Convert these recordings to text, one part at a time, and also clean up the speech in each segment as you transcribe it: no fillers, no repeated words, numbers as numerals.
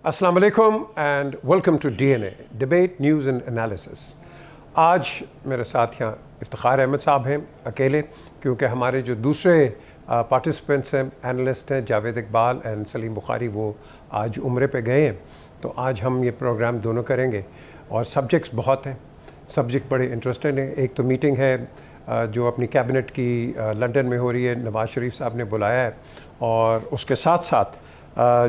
अस्सलाम वालेकुम and welcome to DNA debate news and analysis. आज मेरे साथ यहाँ इफ्तिखार अहमद साहब हैं अकेले, क्योंकि हमारे जो दूसरे पार्टिसिपेंट्स हैं, एनालिस्ट हैं, जावेद इकबाल एंड सलीम बुखारी, वो आज उम्रे पे गए हैं। तो आज हम ये प्रोग्राम दोनों करेंगे और सब्जेक्ट्स बहुत हैं, सब्जेक्ट बड़े इंटरेस्टिंग हैं। एक तो मीटिंग है जो अपनी कैबिनेट की लंदन में हो रही है, नवाज़ शरीफ साहब ने बुलाया है, और उसके साथ साथ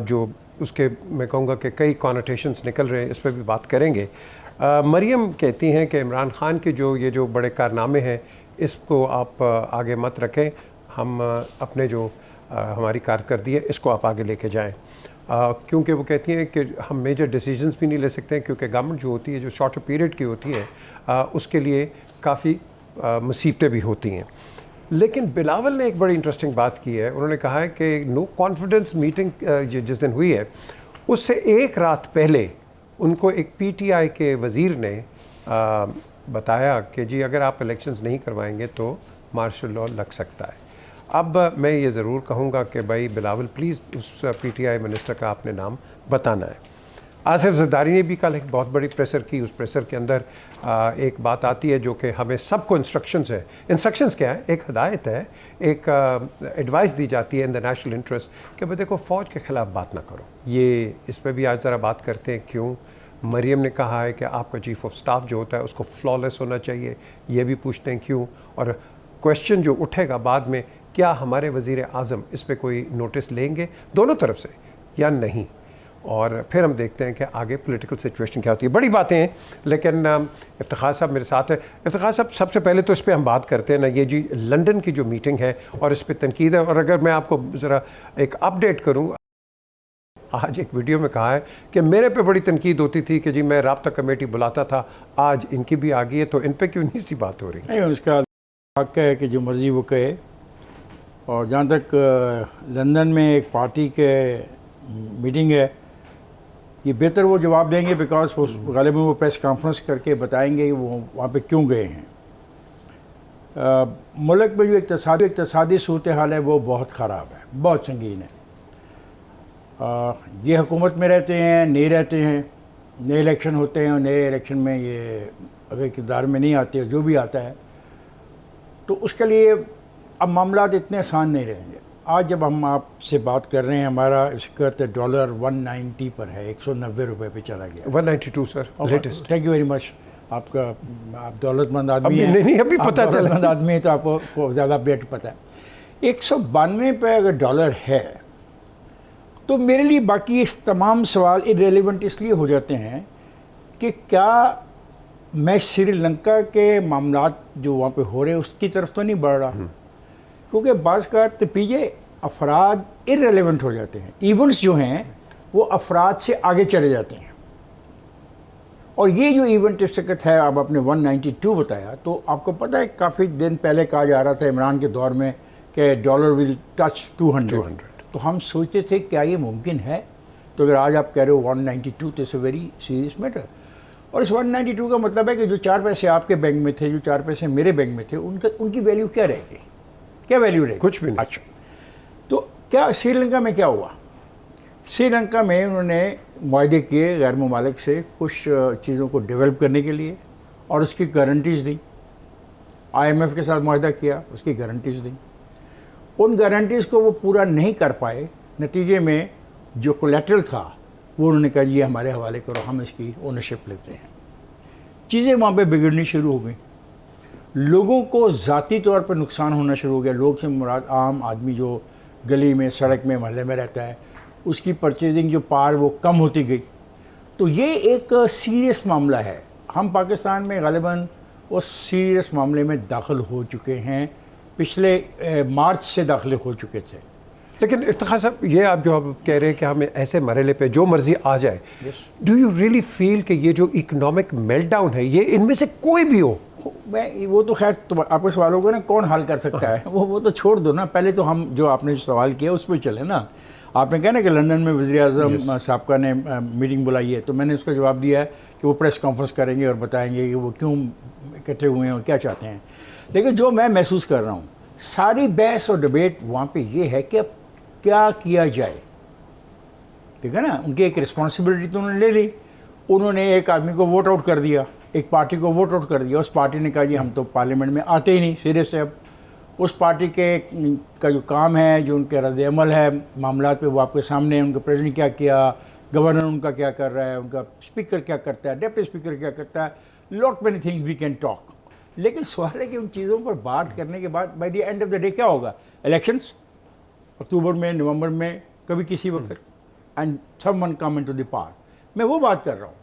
जो उसके मैं कहूँगा कि कई कॉनोटेशंस निकल रहे हैं, इस पर भी बात करेंगे। मरियम कहती हैं कि इमरान ख़ान के जो बड़े कारनामे हैं, इसको आप आगे मत रखें, हम अपने जो हमारी कारकर्दगी है इसको आप आगे लेके जाएं, क्योंकि वो कहती हैं कि हम मेजर डिसीजंस भी नहीं ले सकते हैं, क्योंकि गवर्नमेंट जो होती है, जो शॉर्टर पीरियड की होती है, उसके लिए काफ़ी मुसीबतें भी होती हैं। लेकिन बिलावल ने एक बड़ी इंटरेस्टिंग बात की है। उन्होंने कहा है कि नो कॉन्फिडेंस मीटिंग जिस दिन हुई है, उससे एक रात पहले उनको एक पीटीआई के वज़ीर ने बताया कि जी अगर आप इलेक्शंस नहीं करवाएंगे तो मार्शल लॉ लग सकता है। अब मैं ये ज़रूर कहूँगा कि भाई बिलावल, प्लीज़ उस पीटीआई मिनिस्टर का आपने नाम बताना है। आसिफ ज़रदारी ने भी कल एक बहुत बड़ी प्रेसर की। उस प्रेसर के अंदर एक बात आती है जो कि हमें सबको इंस्ट्रक्शंस है। इंस्ट्रक्शंस क्या है? एक हदायत है, एक एडवाइस दी जाती है इन द नेशनल इंटरेस्ट कि भाई देखो, फ़ौज के ख़िलाफ़ बात ना करो। ये इस पर भी आज ज़रा बात करते हैं। क्यों? मरियम ने कहा है कि आपका चीफ़ ऑफ स्टाफ जो होता है उसको फ्लॉलेस होना चाहिए, ये भी पूछते हैं क्यों। और क्वेश्चन जो उठेगा बाद में, क्या हमारे वज़ीर आज़म इस पर कोई नोटिस लेंगे दोनों तरफ से या नहीं, और फिर हम देखते हैं कि आगे पॉलिटिकल सिचुएशन क्या होती है। बड़ी बातें हैं, लेकिन इफ्तिखार साहब मेरे साथ है। इफ्तिखार साहब, सबसे पहले तो इस पर हम बात करते हैं ना, ये जी लंदन की जो मीटिंग है और इस पर तनकीद है। और अगर मैं आपको ज़रा एक अपडेट करूं, आज एक वीडियो में कहा है कि मेरे पे बड़ी तनकीद होती थी कि जी मैं राब्ता कमेटी बुलाता था, आज इनकी भी आ गई है, तो इन पर क्यों नहीं सी बात हो रही? नहीं, उसका हक है कि जो मर्ज़ी वो कहे। और जहाँ तक लंदन में एक पार्टी के मीटिंग है, ये बेहतर वो जवाब देंगे, बिकॉज गालिबन वो प्रेस कॉन्फ्रेंस करके बताएंगे कि वो वहाँ पे क्यों गए हैं। मुल्क में जो इक़्तिसादी सूरत हाल है वो बहुत ख़राब है, बहुत संगीन है। ये हुकूमत में रहते हैं, नहीं रहते हैं, नए इलेक्शन होते हैं, और नए इलेक्शन में ये अगर इक़्तिदार में नहीं आते, जो भी आता है तो उसके लिए अब मामला इतने आसान नहीं रहेंगे। आज जब हम आपसे बात कर रहे हैं, हमारा इसका डॉलर 190 पर है, 190 रुपये पे चला गया। 192 sir, latest. Thank you very much. आप दौलतमंद आदमी हैं। नहीं, अभी पता चला। दौलतमंद आदमी है तो आपको ज़्यादा अपडेट पता है। 192 पे अगर डॉलर है तो मेरे लिए बाकी इस तमाम सवाल इररेलेवेंट इसलिए हो जाते हैं कि क्या मैं श्रीलंका के मामलात जो वहाँ पे हो रहे हैं उसकी तरफ तो नहीं बढ़ रहा, क्योंकि बाज़ का नतीजे अफराद इररेलेवेंट हो जाते हैं। इवेंट्स जो हैं वो अफराद से आगे चले जाते हैं। और ये जो इवेंट इस वक्त है, अब आपने 192 बताया, तो आपको पता है काफ़ी दिन पहले कहा जा रहा था इमरान के दौर में कि डॉलर विल टच 200। तो हम सोचते थे क्या ये मुमकिन है? तो अगर आज आप कह रहे हो 192, तो it's a very serious matter. और इस 192 का मतलब है कि जो 4 पैसे आपके बैंक में थे, जो 4 पैसे मेरे बैंक में थे, उनकी वैल्यू क्या रहेगी? क्या वैल्यू रहेगी? कुछ भी नहीं। अच्छा, तो क्या श्रीलंका में क्या हुआ? श्रीलंका में उन्होंने मुआहदे किए गैर ममालिक से कुछ चीज़ों को डेवलप करने के लिए, और उसकी गारंटीज़ दी। IMF के साथ मुआहदा किया, उसकी गारंटीज़ दी। उन गारंटीज़ को वो पूरा नहीं कर पाए, नतीजे में जो कोलेटरल था वो उन्होंने कहा ये हमारे हवाले करो, हम इसकी ओनरशिप लेते हैं। चीज़ें वहाँ पे बिगड़नी शुरू हो गई, लोगों को ज़ाती तौर पर नुकसान होना शुरू हो गया। लोग से मुराद आम आदमी जो गली में, सड़क में, मोहल्ले में रहता है, उसकी परचेजिंग जो पार वो कम होती गई। तो ये एक सीरियस मामला है। हम पाकिस्तान में गालिबन उस सीरियस मामले में दाखिल हो चुके हैं, पिछले मार्च से दाखिल हो चुके थे। लेकिन इफ्तिखार साहब, ये आप जो आप कह रहे हैं कि हमें ऐसे मरहले पे जो मर्जी आ जाए, डू यू रियली फील कि ये जो इकोनॉमिक मेल्टडाउन है, ये इनमें से कोई भी हो? मैं वो तो खैर आपके सवालों को ना कौन हल कर सकता है, वो तो छोड़ दो ना। पहले तो हम जो आपने सवाल किया उस पर चले ना। आपने कहा ना कि लंदन में वज़ीर-ए-आज़म साहब ने मीटिंग बुलाई है, तो मैंने उसका जवाब दिया है कि वो प्रेस कॉन्फ्रेंस करेंगे और बताएंगे कि वो क्यों इकट्ठे हुए हैं और क्या चाहते हैं। लेकिन जो मैं महसूस कर रहा हूँ, सारी बहस और डिबेट वहाँ पे ये है कि अब क्या किया जाए, ठीक है ना, उनकी एक रिस्पॉन्सिबिलिटी तो उन्होंने ले ली। उन्होंने एक आदमी को वोट आउट कर दिया, एक पार्टी को वोट आउट कर दिया, उस पार्टी ने कहा जी हम तो पार्लियामेंट में आते ही नहीं सिरे से। अब उस पार्टी के का जो काम है, जो उनके रद्द अमल है मामलात पे, वो आपके सामने है। उनका प्रेसिडेंट क्या किया, गवर्नर उनका क्या कर रहा है, उनका स्पीकर क्या करता है, डिप्टी स्पीकर क्या करता है, lot many things we can talk. लेकिन सवाल है कि उन चीज़ों पर बात करने के बाद by the end of the day क्या होगा? इलेक्शंस अक्टूबर में, नवंबर में, कभी किसी वक्त, and someone come into the power. मैं वो बात कर रहा हूँ।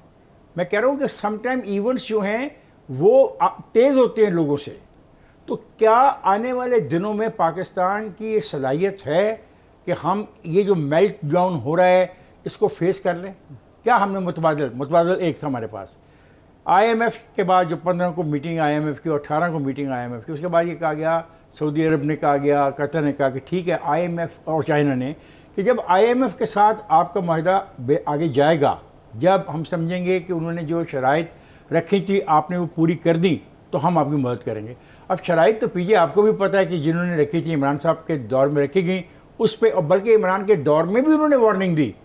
मैं कह रहा हूँ कि समटाइम इवेंट्स जो हैं वो तेज़ होते हैं लोगों से। तो क्या आने वाले दिनों में पाकिस्तान की ये सलाहियत है कि हम ये जो मेल्ट डाउन हो रहा है इसको फेस कर लें? क्या हमने मुतबादल एक था हमारे पास IMF के बाद, जो 15 को मीटिंग IMF की और 18 को मीटिंग IMF की, उसके बाद ये कहा गया, सऊदी अरब ने कहा गया, कतर ने कहा कि ठीक है IMF और चाइना ने, कि जब IMF के साथ आपका माहिदा आगे जाएगा, जब हम समझेंगे कि उन्होंने जो शराइत रखी थी आपने वो पूरी कर दी, तो हम आपकी मदद करेंगे। अब शराइत तो पीछे आपको भी पता है कि जिन्होंने रखी थी इमरान साहब के दौर में रखी गई, उस पर, और बल्कि इमरान के दौर में भी उन्होंने वार्निंग दी।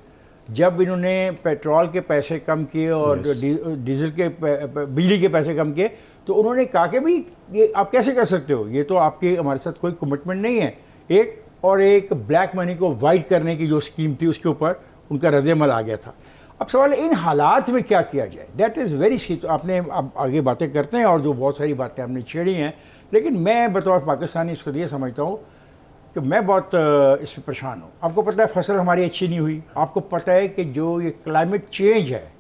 जब इन्होंने पेट्रोल के पैसे कम किए और डीजल के बिजली के पैसे कम किए, तो उन्होंने कहा कि भाई ये आप कैसे कर सकते हो, ये तो आपके हमारे साथ कोई कमिटमेंट नहीं है। एक ब्लैक मनी को वाइट करने की जो स्कीम थी उसके ऊपर उनका रद्द-ए-अमल आ गया था। अब सवाल है इन हालात में क्या किया जाए? दैट इज़ वेरी सी। तो आपने अब आगे बातें करते हैं और जो बहुत सारी बातें हमने छेड़ी हैं, लेकिन मैं बतौर पाकिस्तानी इसको ये समझता हूँ कि मैं बहुत इस पर परेशान हूँ। आपको पता है फसल हमारी अच्छी नहीं हुई, आपको पता है कि जो ये क्लाइमेट चेंज है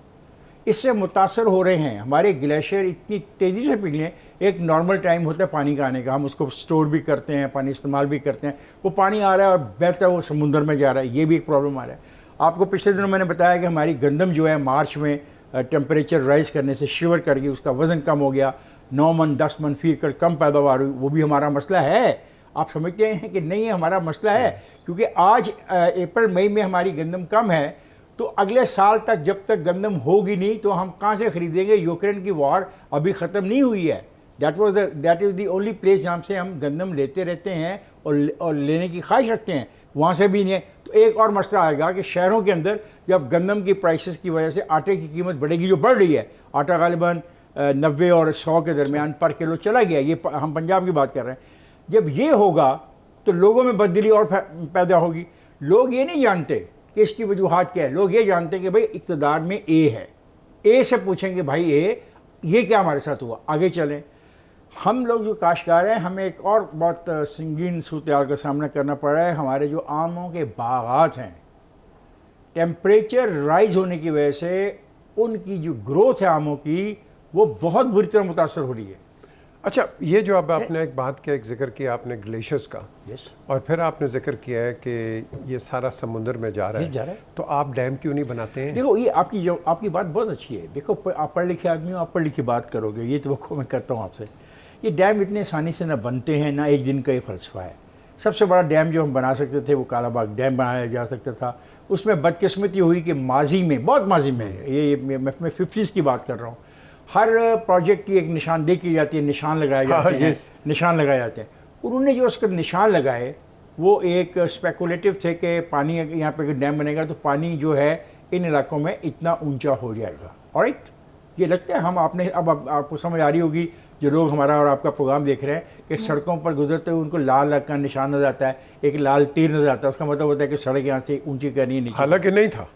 इससे मुतासर हो रहे हैं, हमारे ग्लेशियर इतनी तेज़ी से पिघले। एक नॉर्मल टाइम होता है पानी का आने का, हम उसको स्टोर भी करते हैं, पानी इस्तेमाल भी करते हैं, वो पानी आ रहा है और बहता है वो समुंदर में जा रहा है, ये भी एक प्रॉब्लम आ रहा है। आपको पिछले दिनों मैंने बताया कि हमारी गंदम जो है मार्च में टेम्परेचर राइज़ करने से शिवर कर गई, उसका वज़न कम हो गया, 9 मन 10 मन फी एकड़ कम पैदावार हुई। वो भी हमारा मसला है। आप समझते हैं कि नहीं है हमारा मसला है? क्योंकि आज अप्रैल मई में हमारी गंदम कम है, तो अगले साल तक जब तक गंदम होगी नहीं तो हम कहाँ से ख़रीदेंगे? यूक्रेन की वॉर अभी ख़त्म नहीं हुई है। That is the only place जहाँ से हम गंदम लेते रहते हैं और लेने की ख्वाहिश रखते हैं, वहाँ से भी नहीं है। तो एक और मसला आएगा कि शहरों के अंदर जब गंदम की प्राइसेस की वजह से आटे की कीमत बढ़ेगी, जो बढ़ रही है, आटा गालिबन 90 और 100 के दरमियान पर किलो चला गया, ये हम पंजाब की बात कर रहे हैं। जब ये होगा तो लोगों में बददिली और पैदा होगी। लोग ये नहीं जानते कि इसकी वजूहात क्या है, लोग ये जानते हैं कि भाई इक़्तिदार में ए है, ए से पूछेंगे भाई ये क्या हमारे साथ हुआ, आगे चलें। हम लोग जो काश्तकार हैं, हमें एक और बहुत संगीन सूरत-ए-हाल का सामना करना पड़ रहा है। हमारे जो आमों के बागात हैं, टेम्परेचर राइज होने की वजह से उनकी जो ग्रोथ है आमों की, वो बहुत बुरी तरह मुतासर हो रही है। अच्छा, ये जो अब आपने एक बात का एक जिक्र किया आपने ग्लेशियर्स का, और फिर आपने जिक्र किया है कि ये सारा समुंदर में जा रहा है, तो आप डैम क्यों नहीं बनाते हैं? देखो, ये आपकी बात बहुत अच्छी है। देखो, आप पढ़े लिखे आदमी हो, आप पढ़ लिखी बात करोगे, ये तो मैं करता हूँ आपसे। ये डैम इतने आसानी से ना बनते हैं, ना एक दिन का ये फ़लसफ़ा है। सबसे बड़ा डैम जो हम बना सकते थे वो कालाबाग डैम बनाया जा सकता था। उसमें बदकिस्मती हुई कि माजी में, बहुत माजी में, ये मैं 50s की बात कर रहा हूँ, हर प्रोजेक्ट की एक निशानदेही की जाती है, निशान लगाए जाते हैं, निशान लगाए जाते हैं। उन्होंने जो उसके निशान लगाए वो एक स्पेकुलेटिव थे कि पानी यहाँ पे डैम बनेगा तो पानी जो है इन इलाकों में इतना ऊंचा हो जाएगा। ऑलराइट, ये लगता है हम आपने अब आपको समझ आ रही होगी जो लोग हमारा और आपका प्रोग्राम देख रहे हैं कि सड़कों पर गुजरते हुए उनको लाल का निशान नजर आता है, एक लाल तीर नजर आता है, उसका मतलब होता है कि सड़क यहाँ से ऊंची करनी है। हालांकि नहीं था,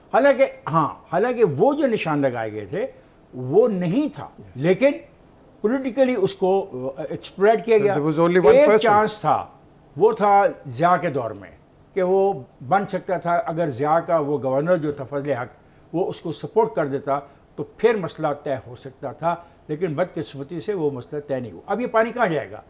हालांकि वो जो निशान लगाए गए थे वो नहीं था, लेकिन पॉलिटिकली उसको एक्सप्लॉइट किया गया। एक चांस था, वो था ज़िया के दौर में कि वो बन सकता था, अगर ज़िया का वो गवर्नर जो था फजल हक, वो उसको सपोर्ट कर देता तो फिर मसला तय हो सकता था, लेकिन बदकिस्मती से वो मसला तय नहीं हुआ। अब ये पानी कहाँ जाएगा?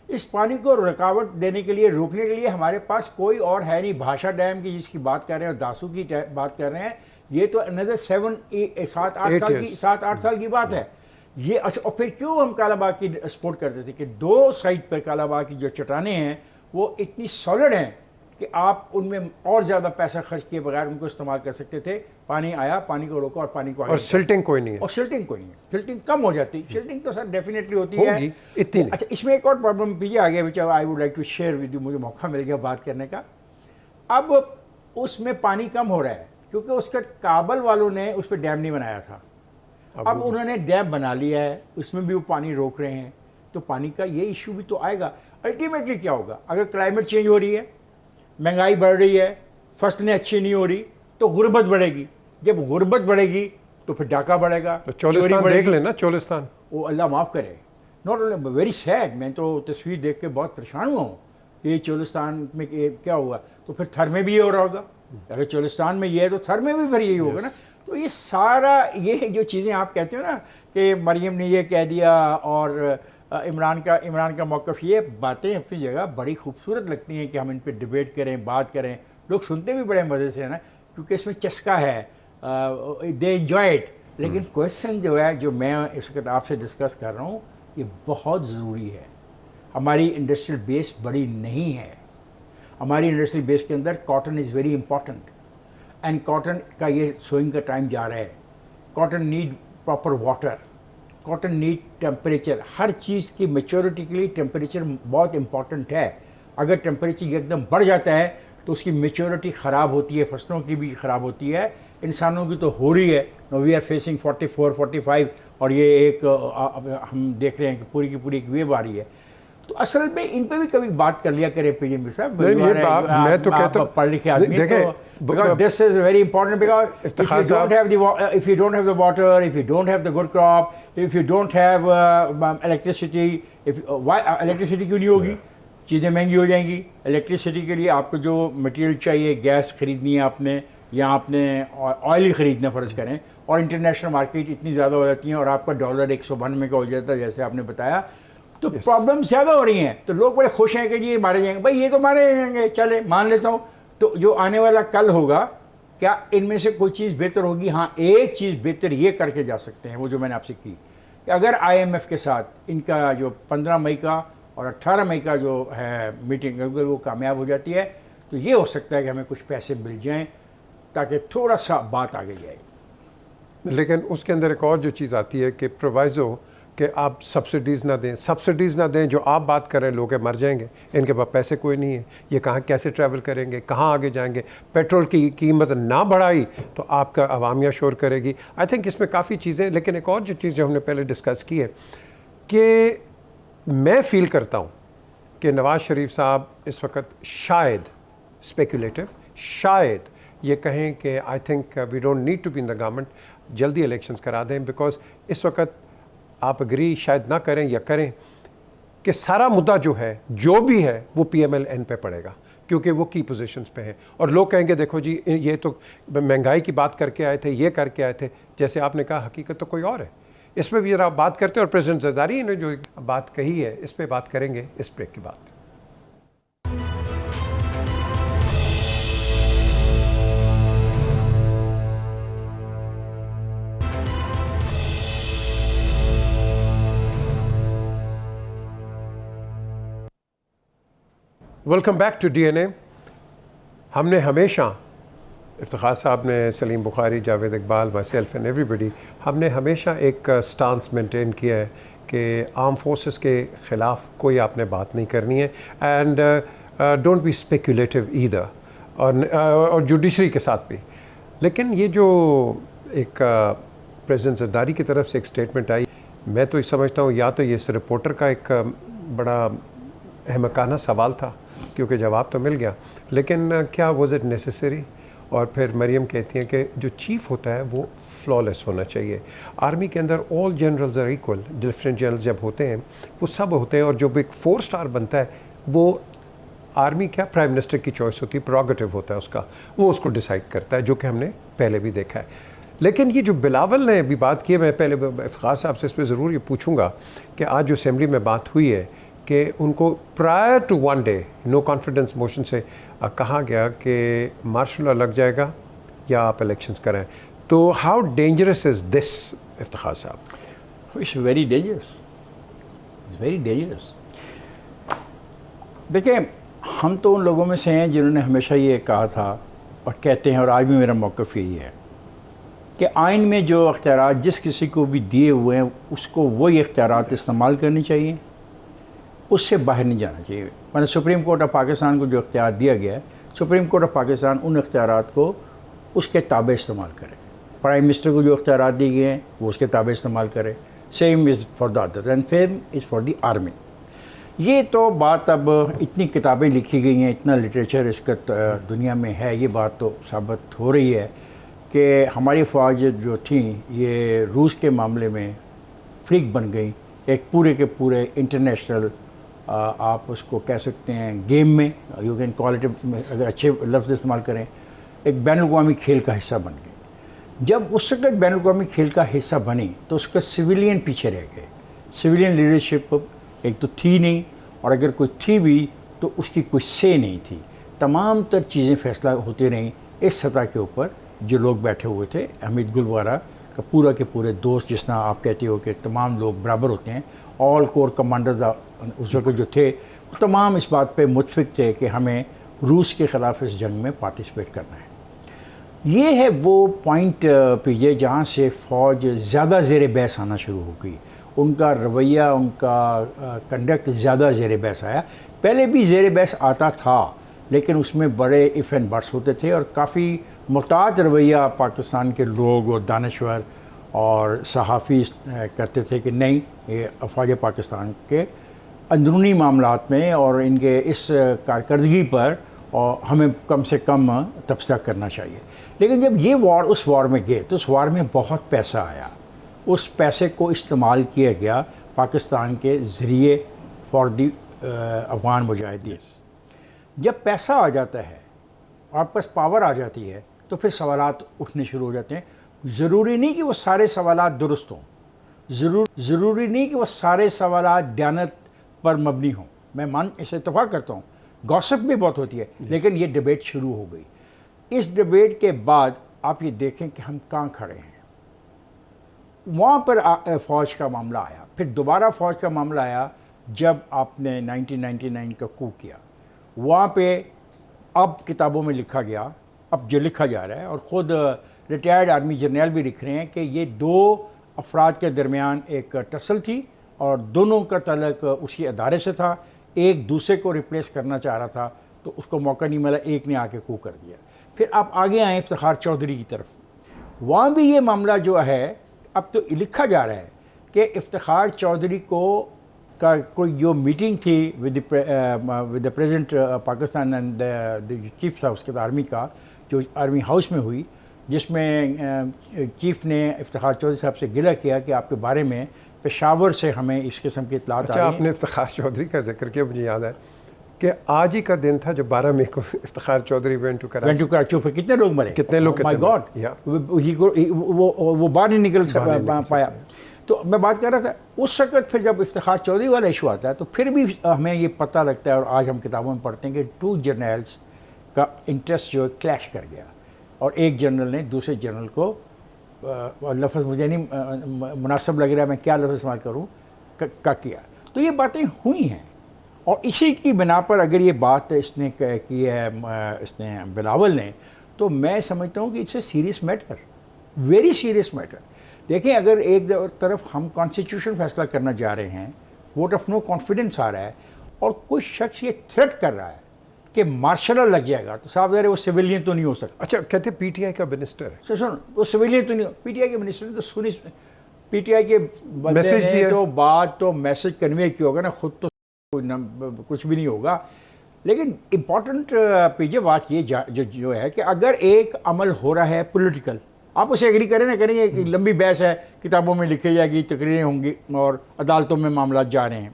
इस पानी को रुकावट देने के लिए, रोकने के लिए हमारे पास कोई और है नहीं। भाषा डैम की जिसकी बात कर रहे हैं और दासू की बात कर रहे हैं, ये तो अनदर 7-8 साल की बात है ये। अच्छा, और फिर क्यों हम कालाबाग की सपोर्ट करते थे कि दो साइड पर कालाबाग की जो चट्टानें हैं वो इतनी सॉलिड हैं कि आप उनमें और ज़्यादा पैसा खर्च किए बगैर उनको इस्तेमाल कर सकते थे। पानी आया, पानी को रोका और पानी को, और सिल्टिंग कोई नहीं है, और सिल्टिंग कोई नहीं है, सिल्टिंग कम हो जाती है। सिल्टिंग तो सर डेफिनेटली होती है, इतनी नहीं। अच्छा, इसमें एक और प्रॉब्लम पीछे आ गया which I would like to share with you, मुझे मौका मिल गया बात करने का। अब उसमें पानी कम हो रहा है क्योंकि उसका काबल वालों ने उस पर डैम नहीं बनाया था। अब उन्होंने डैम बना लिया है, उसमें भी वो पानी रोक रहे हैं, तो पानी का ये इशू भी तो आएगा। अल्टीमेटली क्या होगा, अगर क्लाइमेट चेंज हो रही है, महंगाई बढ़ रही है, फसलें अच्छी नहीं हो रही, तो गुर्बत बढ़ेगी। जब गुर्बत बढ़ेगी तो फिर डाका बढ़ेगा, तो चोलिस्तान देख लेना, चोलिस्तान, वो अल्लाह माफ़ करे। नॉट ओनली वेरी सैड, मैं तो तस्वीर देख के बहुत परेशान हुआ हूँ। ये चोलिस्तान में क्या हुआ, तो फिर थर में भी ये हो रहा होगा। अगर चोलिस्तान में ये है तो थर में भी फिर यही होगा ना। तो ये सारा, ये जो चीज़ें आप कहते हो ना कि मरियम ने ये कह दिया और इमरान का मौक़िफ़, ये बातें अपनी जगह बड़ी खूबसूरत लगती हैं कि हम इन पर डिबेट करें, बात करें, लोग सुनते भी बड़े मज़े से है ना, क्योंकि इसमें चस्का है, दे एंजॉय इट। लेकिन क्वेश्चन जो है, जो मैं इस वक्त आपसे डिस्कस कर रहा हूँ, ये बहुत ज़रूरी है। हमारी इंडस्ट्रियल बेस बड़ी नहीं है। हमारी इंडस्ट्रियल बेस के अंदर cotton is very important, and cotton का ये सोइंग का टाइम जा रहा है। Cotton need proper water, cotton need temperature. हर चीज़ की मेच्योरिटी के लिए टेम्परेचर बहुत इंपॉर्टेंट है। अगर टेम्परेचर एकदम बढ़ जाता है तो उसकी मेच्योरिटी ख़राब होती है, फसलों की भी ख़राब होती है, इंसानों की तो हो रही है। वी आर फेसिंग 44, 45, और ये एक हम देख रहे हैं कि पूरी की पूरी एक वेव आ रही है। तो असल में इन पे भी कभी बात कर लिया करें पीएम मीर साहब। मैं तो कहता हूं, पढ़ लिखे आदमी, तो this is very important, because if you don't have the water, if you don't have the good crop, if you don't have electricity, electricity क्यों नहीं होगी, चीज़ें महंगी हो जाएंगी। इलेक्ट्रिसिटी के लिए आपको जो मटेरियल चाहिए, गैस खरीदनी है आपने, या आपने ऑयल ही ख़रीदना फ़र्ज़ करें, और इंटरनेशनल मार्केट इतनी ज़्यादा हो जाती हैं, और आपका डॉलर 192 का हो जाता है जैसे आपने बताया, तो प्रॉब्लम ज़्यादा हो रही हैं। तो लोग बड़े खुश हैं कि जी ये मारे जाएंगे। भाई ये तो मारे जाएंगे, चले मान लेता हूँ। तो जो आने वाला कल होगा, क्या इनमें से कोई चीज़ बेहतर होगी? हाँ, एक चीज़ बेहतर ये करके जा सकते हैं, वो जो मैंने आपसे की, कि अगर IMF के साथ इनका जो 15 मई का और 18 मई का जो है मीटिंग, अगर वो कामयाब हो जाती है, तो ये हो सकता है कि हमें कुछ पैसे मिल जाएँ, ताकि थोड़ा सा बात आगे जाए। लेकिन उसके अंदर एक और जो चीज़ आती है कि प्रोवाइज़ो कि आप सब्सिडीज़ ना दें, सब्सिडीज़ ना दें। जो आप बात कर रहे हैं, लोग मर जाएंगे, इनके पास पैसे कोई नहीं है, ये कहाँ कैसे ट्रैवल करेंगे, कहाँ आगे जाएंगे। पेट्रोल की कीमत ना बढ़ाई तो आपका अवामिया शोर करेगी। आई थिंक इसमें काफ़ी चीज़ें। लेकिन एक और जो चीज़ जो हमने पहले डिस्कस की है कि मैं फ़ील करता हूँ कि नवाज़ शरीफ साहब इस वक्त शायद स्पेकुलेटिव, शायद ये कहें कि I think we don't need to be in the government, जल्दी इलेक्शंस करा दें। बिकॉज इस वक्त आप एग्री शायद ना करें या करें कि सारा मुद्दा जो है, जो भी है, वो PMLN पे पड़ेगा, क्योंकि वो की पोजीशंस पे हैं। और लोग कहेंगे देखो जी ये तो महंगाई की बात करके आए थे, ये करके आए थे। जैसे आपने कहा, हकीकत तो कोई और है। इस पर भी जरा बात करते हैं, और प्रेसिडेंट ज़रदारी ने जो बात कही है, इस पर बात करेंगे इस ब्रेक के बाद। Welcome back to DNA। हमने हमेशा, इफ्तिखार साहब ने, Saleem Bukhari, Javed Iqbal, myself and everybody, हमने हमेशा एक स्टांस मेंटेन किया है कि आर्म फोर्सेस के ख़िलाफ़ कोई आपने बात नहीं करनी है, and don't be speculative either, और जुडिशरी के साथ भी। लेकिन ये जो एक प्रेसिडेंट ज़रदारी की तरफ से एक स्टेटमेंट आई, मैं तो ये समझता हूँ या तो ये इस रिपोर्टर का एक बड़ा अहमकाना सवाल था, क्योंकि जवाब तो मिल गया, लेकिन क्या वाज इट नेसेसरी? और फिर मरियम कहती हैं कि जो चीफ़ होता है वो फ्लॉलेस होना चाहिए। आर्मी के अंदर all generals are equal, different generals जब होते हैं वो सब होते हैं, और जो एक 4 स्टार बनता है वो आर्मी क्या प्राइम मिनिस्टर की चॉइस होती है, प्रोगेटिव होता है उसका, वो उसको डिसाइड करता है, जो कि हमने पहले भी देखा है। लेकिन ये जो बिलावल ने अभी बात की है, मैं पहले इफ्तिखार साहब से इस पर ज़रूर ये पूछूंगा कि आज जो असेंबली में बात हुई है कि उनको prior to 1 day no confidence motion से कहा गया कि मार्शल लॉ लग जाएगा या आप इलेक्शंस कराएं, तो how dangerous is this Iftikhar sahab? It's very dangerous, it's very dangerous. देखिए, हम तो उन लोगों में से हैं जिन्होंने हमेशा ये कहा था और कहते हैं, और आज भी मेरा मौक़िफ़ यही है कि आइन में जो अख्तियारात जिस किसी को भी दिए हुए हैं उसको वही अख्तियारात इस्तेमाल करनी चाहिए, उससे बाहर नहीं जाना चाहिए। मैंने सुप्रीम कोर्ट ऑफ पाकिस्तान को जो अख्तियार दिया गया है, सुप्रीम कोर्ट ऑफ पाकिस्तान उन अख्तियारात को उसके ताबे इस्तेमाल करे। प्राइम मिनिस्टर को जो इख्तियारात दी गए हैं वो उसके ताबे इस्तेमाल करे। Same is for the other and same is for the army. ये तो बात अब इतनी किताबें लिखी गई हैं, इतना लिटरेचर इसका दुनिया में है, ये बात तो साबित हो रही है कि हमारी फ़ौज जो थी ये रूस के मामले में फ्रीक बन गई। एक पूरे के पूरे इंटरनेशनल आप उसको कह सकते हैं गेम में, यू कैन कॉल इट, अगर अच्छे लफ्ज़ इस्तेमाल करें, एक बैनुल-अक़वामी खेल का हिस्सा बन गई। जब उस वक्त बैनुल-अक़वामी खेल का हिस्सा बनी तो उसका सिविलियन पीछे रह गए। सिविलियन लीडरशिप एक तो थी नहीं, और अगर कोई थी भी तो उसकी कोई से नहीं थी। तमाम तर चीज़ें फैसला होती रहीं इस सतह के ऊपर जो लोग बैठे हुए थे। हमीद गुल वगैरह का पूरा के पूरे दोस्त, जिस तरह आप कहते हो कि तमाम लोग बराबर होते हैं, ऑल कोर कमांडर्स उस वक्त जो थे वो तमाम इस बात पे मुतफिक थे कि हमें रूस के ख़िलाफ़ इस जंग में पार्टिसिपेट करना है। ये है वो पॉइंट पीजे जहाँ से फ़ौज ज़्यादा ज़ेर बहस आना शुरू हो गई। उनका रवैया, उनका कंडक्ट ज़्यादा ज़ेर बहस आया। पहले भी ज़ेर बहस आता था लेकिन उसमें बड़े इफ़ एंड बट्स होते थे और काफ़ी मुताद रवैया पाकिस्तान के लोग और दानश्वर और सहाफ़ी करते थे कि नहीं, ये अफ़वाज पाकिस्तान के अंदरूनी मामलात में और इनके इस कारकर्दगी पर और हमें कम से कम तबसरा करना चाहिए। लेकिन जब ये वॉर उस वॉर में गए तो उस वॉर में बहुत पैसा आया। उस पैसे को इस्तेमाल किया गया पाकिस्तान के ज़रिए फॉर दी अफ़गान मुजाहिदीन। जब पैसा आ जाता है, आपके पास पावर आ जाती है, तो फिर सवालात उठने शुरू हो जाते हैं। ज़रूरी नहीं कि वो सारे सवालात दुरुस्त हों, ज़रूरी नहीं कि वो सारे सवालात दयानत पर मबनी हों। मैं इसे इत्तफ़ाक़ करता हूँ, गॉसिप भी बहुत होती है, लेकिन ये डिबेट शुरू हो गई। इस डिबेट के बाद आप ये देखें कि हम कहाँ खड़े हैं। वहाँ पर फ़ौज का मामला आया, फिर दोबारा फ़ौज का मामला आया जब आपने 1999 का कू किया। वहाँ पे अब किताबों में लिखा गया, अब जो लिखा जा रहा है, और ख़ुद रिटायर्ड आर्मी जर्नल भी लिख रहे हैं कि ये दो अफराद के दरमियान एक टसल थी और दोनों का तल्लुक़ उसी अदारे से था। एक दूसरे को रिप्लेस करना चाह रहा था तो उसको मौका नहीं मिला, एक ने आके कू कर दिया। फिर आप आगे आए इफ्तिखार चौधरी की तरफ, वहाँ भी ये मामला जो है अब तो लिखा जा रहा है कि इफ्तिखार चौधरी को का कोई जो मीटिंग थी with the president Pakistan and the chief था उसके आर्मी का, जो आर्मी हाउस में हुई, जिसमें चीफ ने इफ्तिखार चौधरी साहब से गिला किया कि आपके बारे में पेशावर से हमें इस किस्म की इत्तलात आ रही हैं। आपने इफ्तिखार चौधरी का जिक्र किया, मुझे याद है कि आज ही का दिन था जब 12 मई को इफ्तिखार चौधरी वेंट टू कराची। फिर कितने लोग मरे, कितने लोग, माय गॉड, वो बाहर नहीं निकल पाया। तो मैं बात कर रहा था उस वक्त, फिर जब इफ्तिखार चौधरी वाला इशू आता है तो फिर भी हमें ये पता लगता है, और आज हम किताबों में पढ़ते हैं कि टू जर्नल्स का इंटरेस्ट जो क्लैश कर गया और एक जनरल ने दूसरे जनरल को, लफ्ज़ मुझे नहीं मुनासिब लग रहा है मैं क्या लफ्ज़ इस्तेमाल करूँ, का किया। तो ये बातें हुई हैं और इसी की बिना पर अगर ये बात इसने की है इसने बिलावल ने, तो मैं समझता हूँ कि it's a serious matter, very serious matter. देखें, अगर एक तरफ हम कॉन्स्टिट्यूशन फैसला करना जा रहे हैं, वोट ऑफ नो कॉन्फिडेंस आ रहा है और कोई शख्स ये थ्रेट कर रहा है कि मार्शल लॉ लग जाएगा, तो साफ ज़ाहिर है वो सिविलियन तो नहीं हो सकता। अच्छा, कहते पीटीआई का मिनिस्टर है, सुन, वो सिविलियन तो नहीं, पीटीआई के मिनिस्टर ने तो सुनी, पीटीआई के मैसेज दिया तो बात तो मैसेज कन्वे किया होगा ना, खुद तो कुछ भी नहीं होगा। लेकिन इम्पॉर्टेंट पीजे बात ये जो है कि अगर एक अमल हो रहा है पॉलिटिकल, आप उसे एग्री करें ना करें, ये लंबी बहस है, किताबों में लिखी जाएगी, तकरीरें होंगी और अदालतों में मामला जा रहे हैं,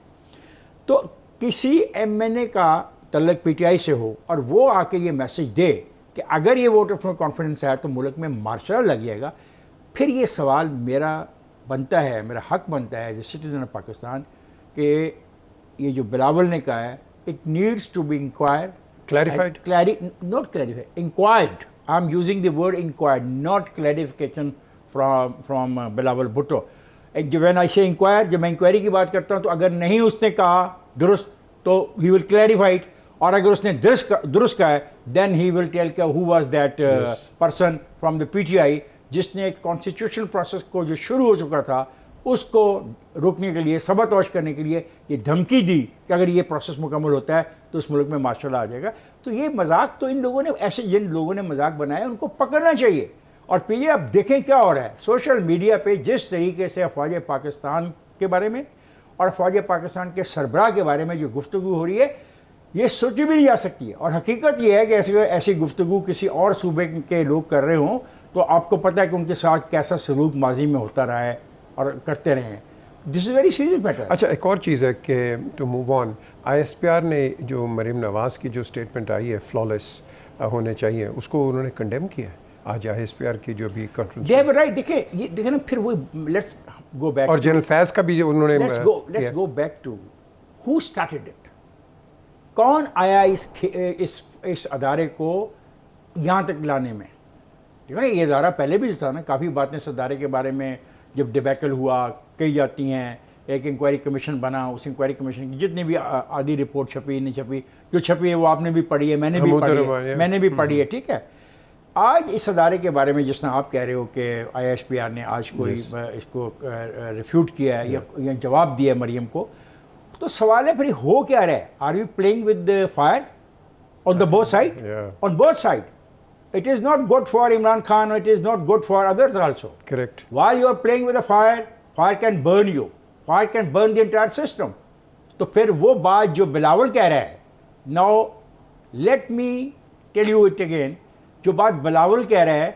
तो किसी एमएनए का तल्लुक़ पीटीआई से हो और वो आके ये मैसेज दे कि अगर ये वोट ऑफ नो कॉन्फिडेंस है तो मुल्क में मार्शल लॉ लग जाएगा, फिर ये सवाल मेरा बनता है, मेरा हक बनता है as a citizen of Pakistan कि ये जो बिलावल ने कहा है, it needs to be inquire, clarified, not clarified, inquired. I am using the word inquired, not clarification from Bilawal Bhutto. When I say inquire, जब मैं इंक्वायरी की बात करता हूँ तो अगर नहीं उसने कहा दुरुस्त तो ही विल क्लैरिफाई इट, और अगर उसने दुरुस्त कहा है देन ही विल टेल कि who was that person from the PTI जिसने कॉन्स्टिट्यूशनल प्रोसेस को जो शुरू हो चुका था उसको रोकने के लिए, सबतोश करने के लिए ये धमकी दी कि अगर ये प्रोसेस मुकम्मल होता है तो उस मुल्क में मार्शल लॉ आ जाएगा। तो ये मजाक तो इन लोगों ने, ऐसे जिन लोगों ने मजाक बनाया उनको पकड़ना चाहिए। और पीछे अब देखें क्या हो रहा है सोशल मीडिया पे, जिस तरीके से अफवाज पाकिस्तान के बारे में और अफवाज पाकिस्तान के सरबराह के बारे में जो गुफ्तगू हो रही है, ये सोची भी नहीं जा सकती है। और हकीकत ये है कि ऐसी गुफ्तगू किसी और सूबे के लोग कर रहे हों तो आपको पता है कि उनके साथ कैसा सलूक माजी में होता रहा है और करते रहे हैं। This is very serious matter. अच्छा, एक और चीज़ है कि टू मूव ऑन, ISPR ने जो मरीम नवाज़ की जो स्टेटमेंट आई है फ्लॉलेस होने चाहिए, उसको उन्होंने कंडेम किया है आज ISPR की जो भी कॉन्फ्रेंस। राइट, देखिए ना, फिर वो लेट्स गो बैक, और जनरल फैज़ का भी जो उन्होंने let's go back to who started it. कौन आया इस अदारे को यहाँ तक लाने में? ठीक है ना, ये अदारा पहले भी था ना, काफ़ी बातें इस अदारे के बारे में जब डिबैकल हुआ कही जाती हैं। एक इंक्वायरी कमीशन बना, उस इंक्वायरी कमीशन की जितनी भी आधी रिपोर्ट छपी नहीं छपी, जो छपी है वो आपने भी पढ़ी है, मैंने भी पढ़ी है, ठीक है। आज इस अदारे के बारे में जिस तरह आप कह रहे हो कि ISPR ने आज कोई इसको रिफ्यूट किया है या जवाब दिया मरियम को, तो सवाल है फिर हो क्या रहा है? Are we playing with fire on the both side? On both side it is not good for Imran Khan, it is not good for others also. Correct. While you are playing with a fire, fire can burn you, fire can burn the entire system. तो फिर वो बात जो बिलावल कह रहा है, now let me tell you it again, जो बात बिलावल कह रहा है,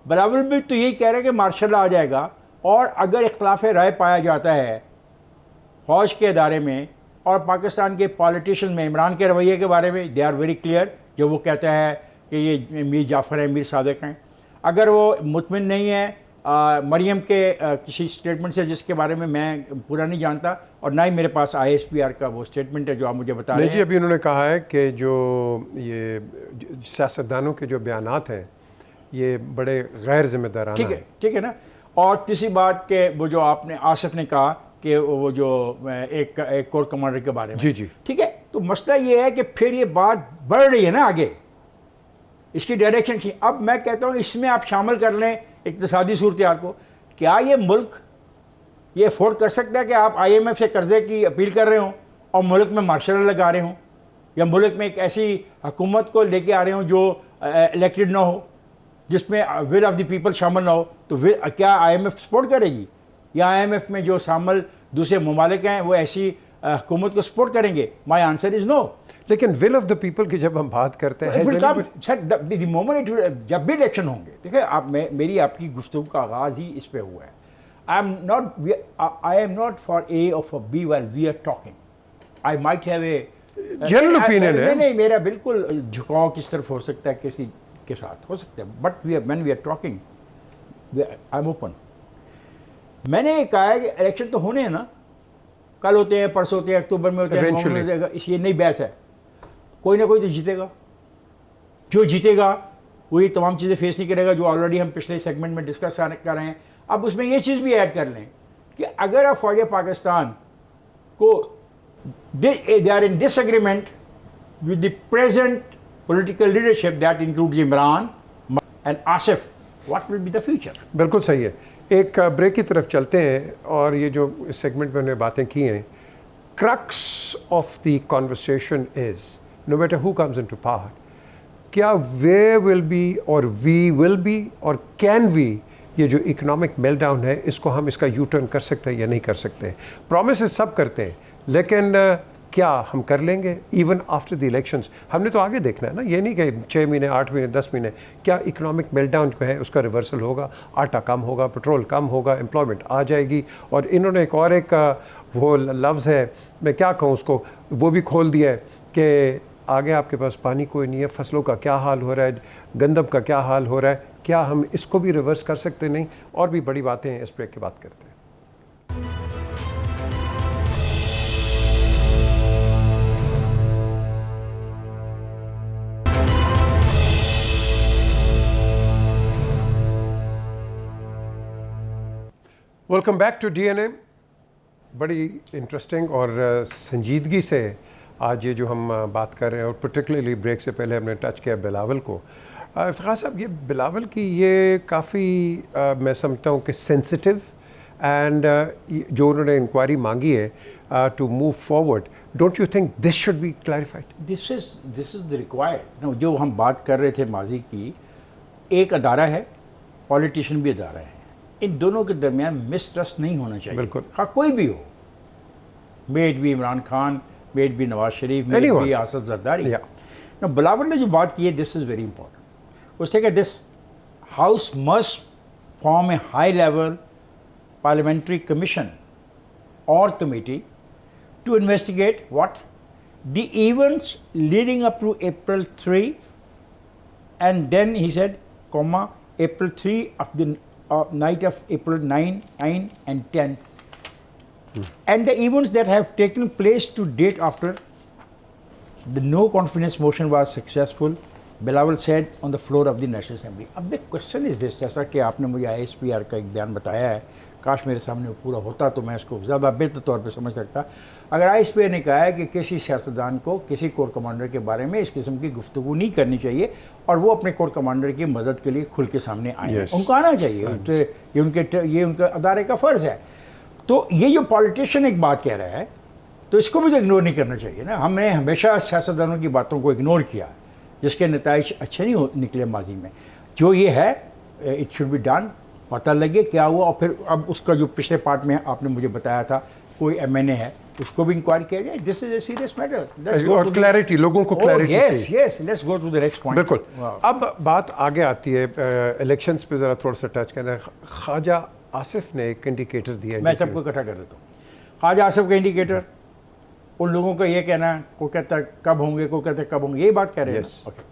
बिलावल भी तो यही कह रहा है कि मार्शल लॉ आ जाएगा। और अगर इख्तिलाफ राय पाया जाता है फौज के अदारे में और पाकिस्तान के पॉलिटिशियन में इमरान के रवैये के बारे में, दे आर वेरी क्लियर। जो वो कहता है कि ये मीर जाफ़र हैं, मीर सादिक हैं, अगर वो मुतमिन नहीं है मरियम के किसी स्टेटमेंट से जिसके बारे में मैं पूरा नहीं जानता, और ना ही मेरे पास ISPR का वो स्टेटमेंट है जो आप मुझे बता रहे हैं। जी, अभी उन्होंने कहा है कि जो ये सियासतदानों के जो बयानात हैं ये बड़े गैर जिम्मेदाराना हैं। ठीक है ना। और तीसरी बात के वो जो आपने आसिफ ने कहा कि वो जो एक कोर कमांडर के बारे में, जी, ठीक है। तो मसला ये है कि फिर ये बात बढ़ रही है ना आगे, इसकी डायरेक्शन की। अब मैं कहता हूँ इसमें आप शामिल कर लें इक़्तिसादी सूरत-ए-हाल को। क्या ये मुल्क ये अफोर्ड कर सकता है कि आप IMF से कर्जे की अपील कर रहे हो और मुल्क में मार्शल लॉ लगा रहे हो, या मुल्क में एक ऐसी हुकूमत को लेके आ रहे हो जो इलेक्टेड ना हो, जिसमें विल ऑफ द पीपल शामिल ना हो? तो क्या IMF सपोर्ट करेगी? या IMF में जो शामिल दूसरे ममालिक हैं वो ऐसी हुकूमत को सपोर्ट करेंगे? My answer is no. लेकिन विल ऑफ द पीपल की जब हम बात करते हैं, मोमेंट जब भी इलेक्शन होंगे, देखिए आप मेरी आपकी गुफ्तगू का आगाज़ ही इस पे हुआ है। I am not for A or for B while we are talking. I might have a general opinion है। नहीं, मेरा बिल्कुल झुकाव किस तरफ हो सकता है, किसी के साथ हो सकता है, but when we are talking, I'm open. मैंने कहा है कि इलेक्शन तो होने हैं ना, कल होते हैं, परसों होते हैं, अक्टूबर में होते हैं, ये नई बहस है। कोई ना कोई तो जीतेगा, जो जीतेगा वही तमाम चीज़ें फेस नहीं करेगा जो ऑलरेडी हम पिछले सेगमेंट में डिस्कस कर रहे हैं। अब उसमें ये चीज़ भी ऐड कर लें कि अगर आप फौज पाकिस्तान को they are in disagreement with the present political leadership that includes Imran and Asif, what will be the future? बिल्कुल सही है। एक ब्रेक की तरफ चलते हैं, और ये जो इस सेगमेंट में हमने बातें की हैं, crux of the conversation is no matter who comes into power, क्या वे विल बी और वी विल बी और कैन वी, ये जो इकोनॉमिक मेल्टडाउन है इसको हम इसका यू टर्न कर सकते हैं या नहीं कर सकते हैं? प्रोमिसेस सब करते हैं, लेकिन क्या हम कर लेंगे इवन आफ्टर द इलेक्शंस? हमने तो आगे देखना है ना, ये नहीं कि 6 महीने 8 महीने 10 महीने। क्या इकोनॉमिक मेल्टडाउन जो है उसका रिवर्सल होगा? आटा कम होगा, पेट्रोल कम होगा, एम्प्लॉयमेंट आ जाएगी। और इन्होंने एक वो लफ्ज़ है, मैं क्या कहूँ उसको, वो भी खोल दिया है कि आगे आपके पास पानी कोई नहीं है, फसलों का क्या हाल हो रहा है, गंदम का क्या हाल हो रहा है, क्या हम इसको भी रिवर्स कर सकते नहीं? और भी बड़ी बातें हैं, इस ब्रेक की बात करते हैं। Welcome back to DNA। बड़ी इंटरेस्टिंग और संजीदगी से आज ये जो हम बात कर रहे हैं, और पर्टिकुलरली ब्रेक से पहले हमने टच किया बिलावल को। इफ्तिखार साहब, ये बिलावल की ये काफ़ी मैं समझता हूँ कि सेंसिटिव एंड जो उन्होंने इंक्वायरी मांगी है to move forward, don't you think this should be clarified? This is the required no. जो हम बात कर रहे थे माजी की, एक अदारा है, पॉलिटिशियन भी अदारा है, इन दोनों के दरमियान मिसट्रस्ट नहीं होना चाहिए। बिल्कुल। हाँ, कोई भी हो, मेड भी इमरान खान, मेड भी नवाज शरीफ, मेड Anyone. भी आसफ जरदारी। Yeah. ना बिलावल ने जो बात की है, दिस इज़ वेरी इंपॉर्टेंट। उसने कहा this house must form A high level parliamentary commission और committee to investigate what? The events leading up to April 3, and then he said, comma, April 3 of the night of April 9 and 10, and the events that have taken place to date after the no confidence motion was successful, Bilawal said on the floor of the National Assembly. अब the question is this, जैसा कि आपने मुझे ISPR का एक बयान बताया है, काश मेरे सामने वो पूरा होता तो मैं इसको ज़्यादा बेहतर तौर पे समझ सकता। अगर ISPR ने कहा है कि किसी सियासतदान को किसी कोर कमांडर के बारे में इस किस्म की गुफ्तगू नहीं करनी चाहिए और वो अपने कोर कमांडर की मदद के लिए खुल के सामने आए, Yes. उनको आना चाहिए, तो ये उनके अदारे का फ़र्ज़ है। तो ये जो पॉलिटिशियन एक बात कह रहा है, तो इसको भी तो इग्नोर नहीं करना चाहिए ना। हमने हमेशा सियासतदानों की बातों को इग्नोर किया, जिसके नताइज अच्छे नहीं निकले माजी में। जो ये है, इट शुड बी डन, पता लगे क्या हुआ, और फिर अब उसका जो पिछले पार्ट में आपने मुझे बताया था, कोई MNA है, उसको भी इंक्वायरी किया जाए। This is a serious matter. और क्लैरिटी, लोगों को clarity yes, let's go to the next point. बिल्कुल। अब बात आगे आती है इलेक्शंस पे, ज़रा थोड़ा सा टच करना है। ख्वाजा आसिफ ने एक इंडिकेटर दिया है, मैं सबको इकट्ठा कर देता हूँ। ख्वाजा आसिफ का इंडिकेटर, उन लोगों का ये कहना, कोई कहता है कब होंगे, कोई कहता है कब होंगे, ये बात कर रहे हैं। Yes. ओके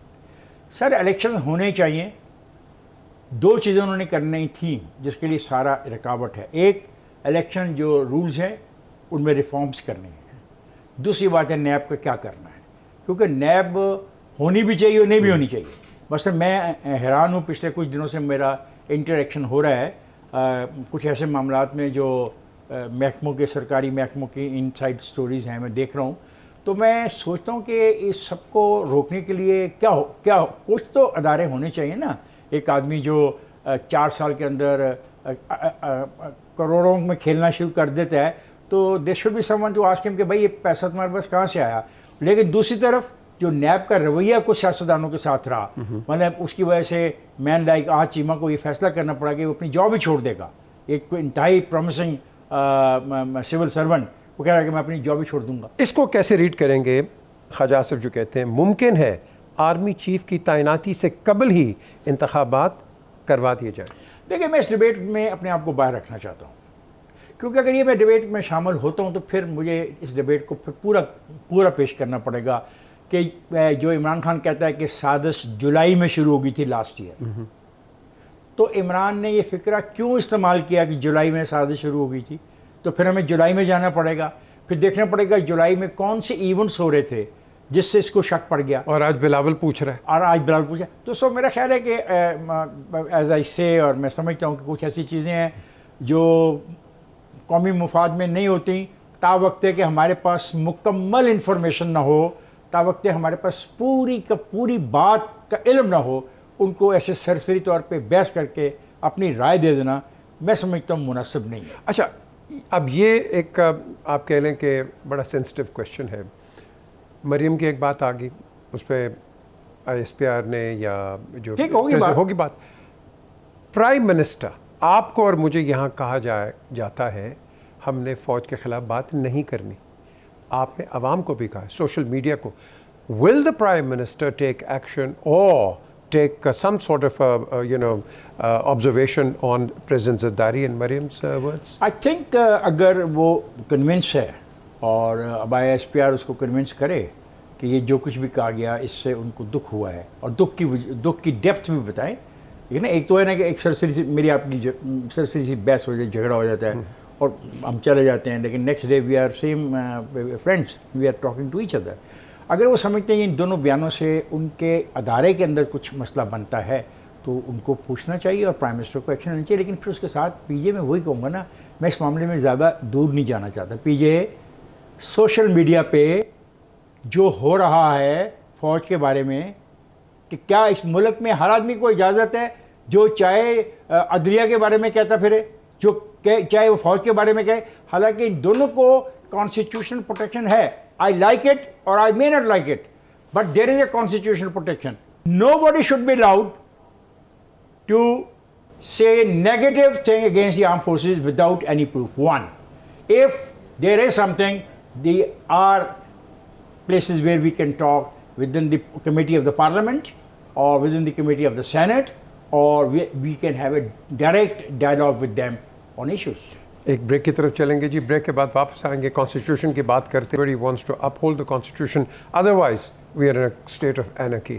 सर, इलेक्शन होने चाहिए। दो चीज़ें उन्होंने करनी थी जिसके लिए सारा रुकावट है। एक, इलेक्शन जो रूल्स हैं उनमें रिफॉर्म्स करने हैं। दूसरी बात है नैब का क्या करना है, क्योंकि नैब होनी भी चाहिए और नहीं भी होनी चाहिए। बस मैं हैरान हूँ, पिछले कुछ दिनों से मेरा इंटरेक्शन हो रहा है कुछ ऐसे मामलात में जो महकमों के, सरकारी महकमों की इनसाइड स्टोरीज़ हैं, मैं देख रहा हूँ। तो मैं सोचता हूँ कि इस सबको रोकने के लिए क्या कुछ तो अदारे होने चाहिए ना। एक आदमी जो 4 साल के अंदर करोड़ों में खेलना शुरू कर देता है, तो there should be someone to ask him कि भाई ये पैसा तुम्हारे पास कहाँ से आया। लेकिन दूसरी तरफ जो नैब का रवैया कुछ सियासतदानों के साथ रहा, मतलब उसकी वजह से मैन लाइक आज चीमा को ये फैसला करना पड़ा कि वो अपनी जॉब ही छोड़ देगा। एक इंतहाई प्रॉमिसिंग सिविल सर्वेंट, वो कह रहा है कि मैं अपनी जॉब ही छोड़ दूंगा। इसको कैसे रीड करेंगे? ख्वाजा आसिफ जो कहते हैं मुमकिन है आर्मी चीफ की तैनाती से कबल ही इंतखाबात करवा दिए जाएं। देखिए, मैं इस डिबेट में अपने आप को बाहर रखना चाहता हूँ, क्योंकि अगर ये मैं डिबेट में शामिल होता हूँ तो फिर मुझे इस डिबेट को फिर पूरा पेश करना पड़ेगा कि जो इमरान खान कहता है कि साजिश जुलाई में शुरू हो गई थी लास्ट ईयर, तो इमरान ने ये फिक्रा क्यों इस्तेमाल किया कि जुलाई में साजिश शुरू हो गई थी? तो फिर हमें जुलाई में जाना पड़ेगा, फिर देखना पड़ेगा जुलाई में कौन से इवेंट्स हो रहे थे जिससे इसको शक पड़ गया। और आज बिलावल पूछ रहा है, और आज बिलावल पूछा, तो सो मेरा ख्याल है कि एज आई से, और मैं समझता हूँ कि कुछ ऐसी चीज़ें हैं जो कौमी मुफाद में नहीं होती, तावक्ते कि हमारे पास मुकम्मल इन्फॉर्मेशन ना हो, तावक्ते हमारे पास पूरी बात का इल्म ना हो, उनको ऐसे सरसरी तौर पे बहस करके अपनी राय दे देना मैं समझता हूँ मुनासिब नहीं है। अच्छा, अब ये एक आप कह लें कि बड़ा सेंसिटिव क्वेश्चन है। मरियम की एक बात आ गई, उस पर ISPR ने या जो ठीक होगी बात। प्राइम मिनिस्टर, आपको और मुझे यहाँ कहा जाता है हमने फ़ौज के ख़िलाफ़ बात नहीं करनी। आपने आवाम को भी कहा, सोशल मीडिया को। Will the prime minister take action और take some sort of observation on President Zardari and Mariam's words? I think अगर वो कन्विंस है और अब ISPR उसको कन्विंस करे कि ये जो कुछ भी कहा गया इससे उनको दुख हुआ है, और दुख की डेप्थ भी बताएं। ठीक है ना, एक तो है ना कि एक सरसरी सी मेरी आपकी सरसरी सी बहस हो जाए, झगड़ा हो जाता है और हम चले जाते हैं, लेकिन next day we are same friends, we are talking to each other. अगर वो समझते हैं इन दोनों बयानों से उनके अदारे के अंदर कुछ मसला बनता है तो उनको पूछना चाहिए और प्राइम मिनिस्टर को एक्शन लेना चाहिए। लेकिन फिर उसके साथ PJ में वही कहूँगा ना, मैं इस मामले में ज़्यादा दूर नहीं जाना चाहता। PJ सोशल मीडिया पे जो हो रहा है फ़ौज के बारे में, कि क्या इस मुल्क में हर आदमी को इजाज़त है जो चाहे अदलिया के बारे में कहता फिरे, जो चाहे वो फौज के बारे में कहे, हालांकि इन दोनों को कॉन्स्टिट्यूशनल प्रोटेक्शन है. आई लाइक इट और I may not like it, but there is a constitutional protection. Nobody should be allowed to say negative thing against the armed forces without any proof. One, if there is something, there are places where we can talk within the committee of the parliament or within the committee of the senate, or we can have a direct dialogue with them on issues. एक break की तरफ चलेंगे जी, break के बाद वापस आएंगे. Constitution की बात करते हुए wants to uphold the constitution, otherwise we are in a state of anarchy.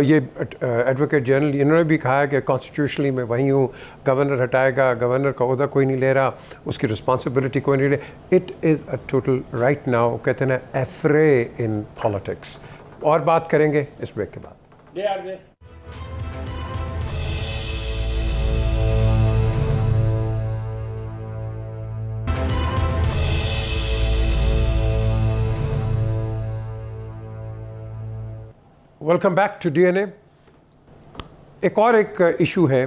ये एडवोकेट जनरल इन्होंने भी कहा है कि कॉन्स्टिट्यूशनली मैं वहीं हूँ, गवर्नर हटाएगा, गवर्नर का ओहदा कोई नहीं ले रहा, उसकी रिस्पॉन्सिबिलिटी कोई नहीं ले. It is a total right now कहते हैं एफ्रे इन पॉलिटिक्स. और बात करेंगे इस ब्रेक के बाद. Welcome back to DNA. एक इशू है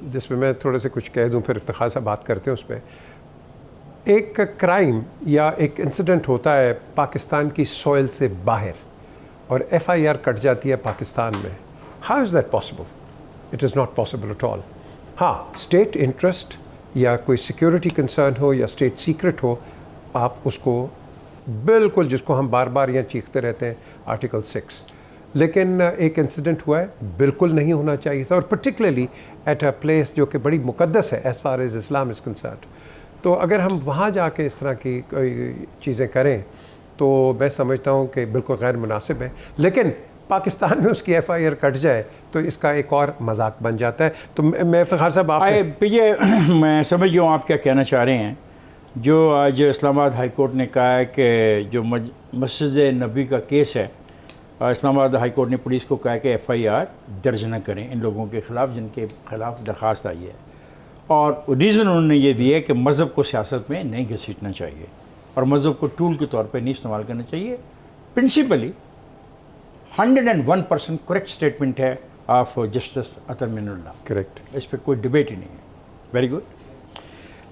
जिसमें मैं थोड़े से कुछ कह दूं, फिर इफ्तिखार साहब बात करते हैं उस पर. एक क्राइम या एक इंसिडेंट होता है पाकिस्तान की सॉइल से बाहर और एफआईआर कट जाती है पाकिस्तान में. How is that possible? It is not possible at all. हाँ, स्टेट इंटरेस्ट या कोई सिक्योरिटी कंसर्न हो या स्टेट सीक्रेट हो, आप उसको बिल्कुल, जिसको हम बार बार यहाँ चीखते रहते हैं, आर्टिकल 6. लेकिन एक इंसिडेंट हुआ है, बिल्कुल नहीं होना चाहिए था, और पर्टिकुलरली एट अ प्लेस जो कि बड़ी मुकद्दस है as far as Islam is concerned. तो अगर हम वहाँ जाके इस तरह की कोई चीज़ें करें तो मैं समझता हूँ कि बिल्कुल गैर मुनासिब है. लेकिन पाकिस्तान में उसकी एफआईआर कट जाए तो इसका एक और मजाक बन जाता है. तो मैं इफ्तिखार साहब आप मैं समझ गया हूँ आप क्या कहना चाह रहे हैं. जो आज इस्लामाबाद हाई कोर्ट ने कहा है कि जो मस्जिद नबी का केस है, इस्लामाबाद हाई कोर्ट ने पुलिस को कहा कि एफआईआर दर्ज न करें इन लोगों के ख़िलाफ़ जिनके ख़िलाफ़ दरख्वास्त आई है. और रीज़न उन्होंने ये दिया है कि मज़हब को सियासत में नहीं घसीटना चाहिए और मज़हब को टूल के तौर पर नहीं इस्तेमाल करना चाहिए. प्रिंसिपली 101% करेक्ट स्टेटमेंट है of justice Athar Minallah. Correct, इस पर कोई डिबेट ही नहीं है. Very good.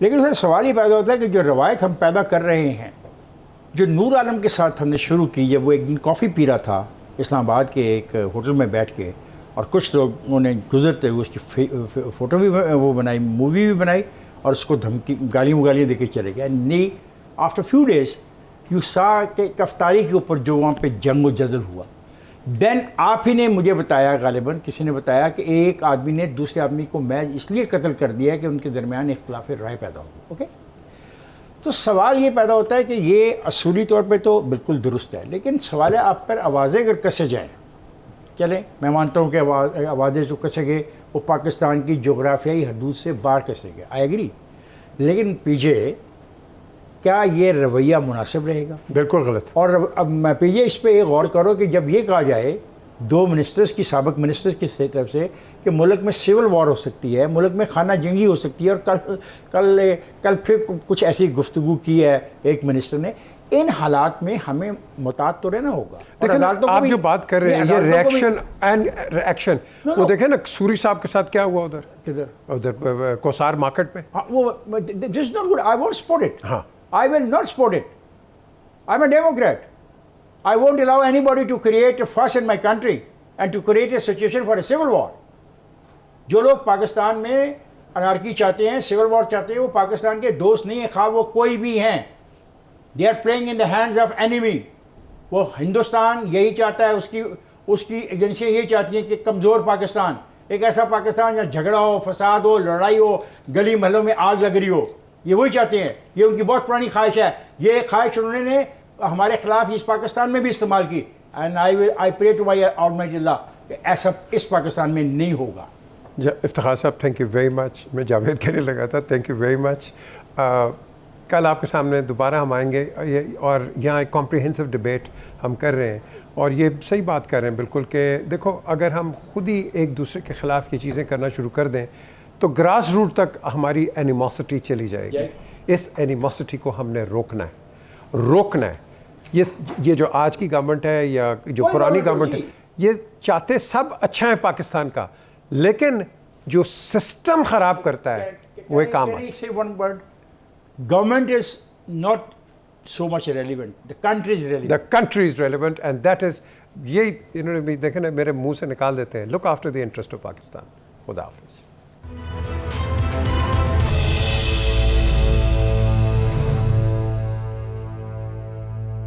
लेकिन सर सवाल ये पैदा होता है कि जो रवायत हम पैदा कर रहे हैं, जो नूर आलम के साथ हमने शुरू की, जब वो एक दिन कॉफ़ी पी रहा था इस्लामाबाद के एक होटल में बैठ के, और कुछ लोगों ने गुजरते हुए उसकी फ़ोटो भी वो बनाई, मूवी भी बनाई, और उसको धमकी गालियाँ दे के चले गए. नी आफ्टर फ्यू डेज़ यू सा के कफ्तारी के ऊपर जो वहाँ पे जंग जदल हुआ, देन आप ही ने मुझे बताया, गालिबन किसी ने बताया कि एक आदमी ने दूसरे आदमी को मैच इसलिए कत्ल कर दिया कि उनके दरमियान इख्तिलाफ राय पैदा हो. ओके, तो सवाल ये पैदा होता है कि ये असूली तौर पे तो बिल्कुल दुरुस्त है, लेकिन सवाल है आप पर आवाज़ें अगर कसे जाएँ, चलें मैं मानता हूँ कि आवाज़ें जो कसे गए वो पाकिस्तान की जोग्राफियाई हदूद से बाहर कसे गए, आई एग्री. लेकिन पीछे क्या ये रवैया मुनासिब रहेगा? बिल्कुल गलत. और अब मैं पीछे इस पर एक गौर करो कि जब ये कहा जाए दो मिनिस्टर्स की, साबिक मिनिस्टर्स की तरफ से कि मुल्क में सिविल वॉर हो सकती है, मुल्क में खाना जंगी हो सकती है, और कल फिर कुछ ऐसी गुफ्तगू की है एक मिनिस्टर ने, इन हालात में हमें मुताद तो रहना होगा. देखिए आप जो बात कर रहे हैं ये रिएक्शन एंड रिएक्शन, वो देखें ना सूरी साहब के साथ क्या हुआ उधर, उधर कोसार मार्केट में. वो this is not good. I won't support it. हाँ, I will not support it. I'm a Democrat. I won't allow anybody to create a fuss in my country and to create a situation for a civil war. जो लोग पाकिस्तान में अनारकी चाहते हैं, civil war चाहते हैं, वो पाकिस्तान के दोस्त नहीं हैं, खा वो कोई भी हैं. They are playing in the hands of enemy. वो हिंदुस्तान यही चाहता है, उसकी एजेंसियाँ यही चाहती हैं कि कमज़ोर पाकिस्तान, एक ऐसा पाकिस्तान जहाँ झगड़ा हो, फसाद हो, लड़ाई हो, गली महलों में आग लग रही हो, ये वही चाहते हैं. ये उनकी बहुत पुरानी ख्वाहिश है. ये ख्वाहिश उन्होंने हमारे खिलाफ इस पाकिस्तान में भी इस्तेमाल की. And I pray to my almighty Allah कि ऐसा इस पाकिस्तान में नहीं होगा. इफ्तिखार साहब थैंक यू वेरी मच. मैं जावेद कहने लगा था, थैंक यू वेरी मच. कल आपके सामने दोबारा हम आएंगे और यहाँ एक कॉम्प्रिहेंसिव डिबेट हम कर रहे हैं, और ये सही बात कर रहे हैं बिल्कुल कि देखो अगर हम खुद ही एक दूसरे के ख़िलाफ़ ये चीज़ें करना शुरू कर दें तो ग्रास रूट तक हमारी एनिमोसिटी चली जाएगी. इस एनिमोसिटी को हमने रोकना है. ये जो आज की गवर्नमेंट है या जो पुरानी गवर्नमेंट है, ये चाहते सब अच्छा है पाकिस्तान का, लेकिन जो सिस्टम खराब करता है वो काम Can I say one word? Government is not so much relevant. The country is relevant. The country is relevant and that is ये इन्होंने भी देखे ना मेरे मुंह से निकाल देते हैं look after the interest of Pakistan खुदा हाफिज